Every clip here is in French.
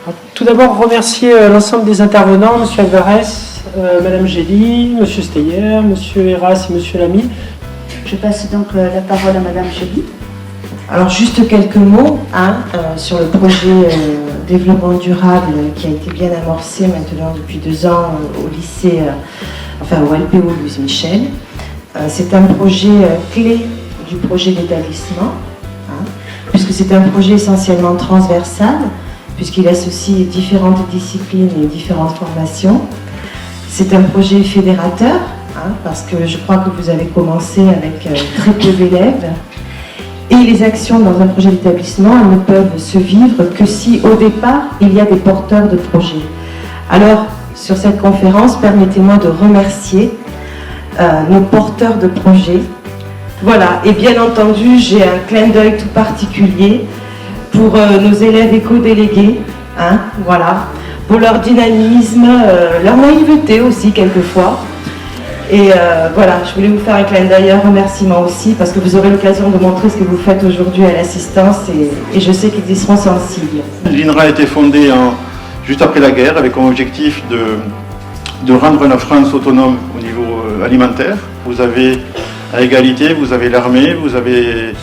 Alors, tout d'abord, remercier l'ensemble des intervenants, M. Alvarez, Mme Gély, M. Steyer, M. Heras et M. Lamy. Je passe donc la parole à Mme Gély. Alors juste quelques mots sur le projet développement durable qui a été bien amorcé maintenant depuis 2 ans au lycée, au LPO Louise Michel. C'est un projet clé du projet d'établissement, puisque c'est un projet essentiellement transversal, puisqu'il associe différentes disciplines et différentes formations. C'est un projet fédérateur, parce que je crois que vous avez commencé avec très peu d'élèves. Et les actions dans un projet d'établissement ne peuvent se vivre que si, au départ, il y a des porteurs de projets. Alors, sur cette conférence, permettez-moi de remercier nos porteurs de projets. Voilà, et bien entendu, j'ai un clin d'œil tout particulier pour nos élèves éco-délégués, voilà, pour leur dynamisme, leur naïveté aussi quelquefois. Et voilà, je voulais vous faire un clin d'œil, un remerciement aussi, parce que vous aurez l'occasion de montrer ce que vous faites aujourd'hui à l'assistance, et je sais qu'ils y seront sensibles. L'INRA a été fondée juste après la guerre, avec comme objectif de rendre la France autonome au niveau alimentaire. Vous avez à égalité, vous avez l'armée, vous avez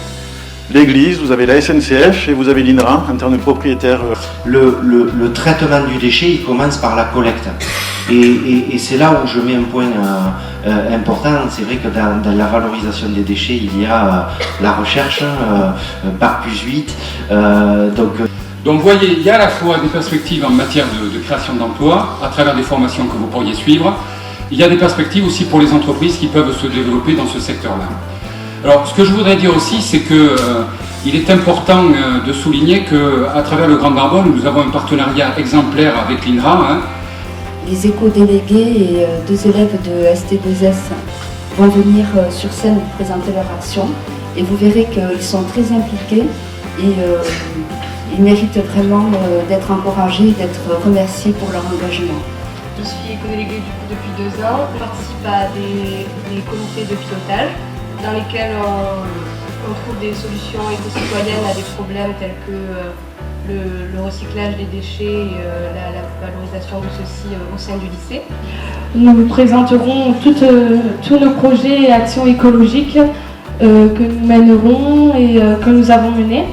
l'Église, vous avez la SNCF et vous avez l'INRA en termes de propriétaires. Le traitement du déchet, il commence par la collecte. Et c'est là où je mets un point important. C'est vrai que dans la valorisation des déchets, il y a la recherche, Bac+8. Donc vous voyez, il y a à la fois des perspectives en matière de création d'emplois, à travers des formations que vous pourriez suivre. Il y a des perspectives aussi pour les entreprises qui peuvent se développer dans ce secteur-là. Alors, ce que je voudrais dire aussi, c'est qu'il est important de souligner qu'à travers le Grand Narbonne, nous avons un partenariat exemplaire avec l'INRA. Les éco-délégués et 2 élèves de ST2S vont venir sur scène vous présenter leur action. Et vous verrez qu'ils sont très impliqués et ils méritent vraiment d'être encouragés, d'être remerciés pour leur engagement. Je suis éco-déléguée depuis 2 ans. Je participe à des comités de pilotage dans lesquels on trouve des solutions éco-citoyennes à des problèmes tels que le recyclage des déchets et la valorisation de ceux-ci au sein du lycée. Nous vous présenterons tous nos projets et actions écologiques que nous mènerons et que nous avons menés.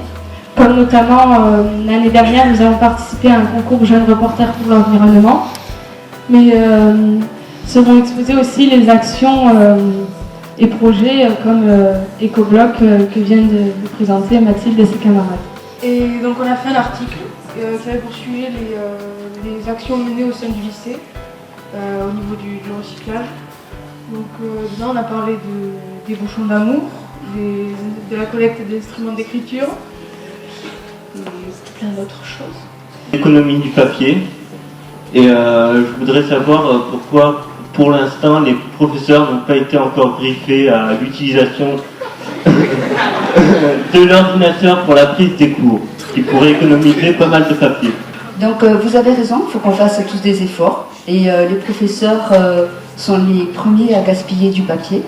Comme notamment l'année dernière, nous avons participé à un concours Jeunes Reporters pour l'environnement. Mais seront exposées aussi les actions et projets comme EcoBloc que viennent de vous présenter Mathilde et ses camarades. Et donc on a fait un article qui avait poursuivi les actions menées au sein du lycée au niveau du recyclage. Donc dedans on a parlé des bouchons d'amour, de la collecte des instruments d'écriture et plein d'autres choses. L'économie du papier. Et je voudrais savoir pourquoi, pour l'instant, les professeurs n'ont pas été encore briefés à l'utilisation de l'ordinateur pour la prise des cours, qui pourrait économiser pas mal de papier. Donc vous avez raison, il faut qu'on fasse tous des efforts. Et les professeurs sont les premiers à gaspiller du papier.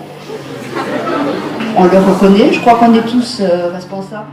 On le reconnaît, je crois qu'on est tous responsables.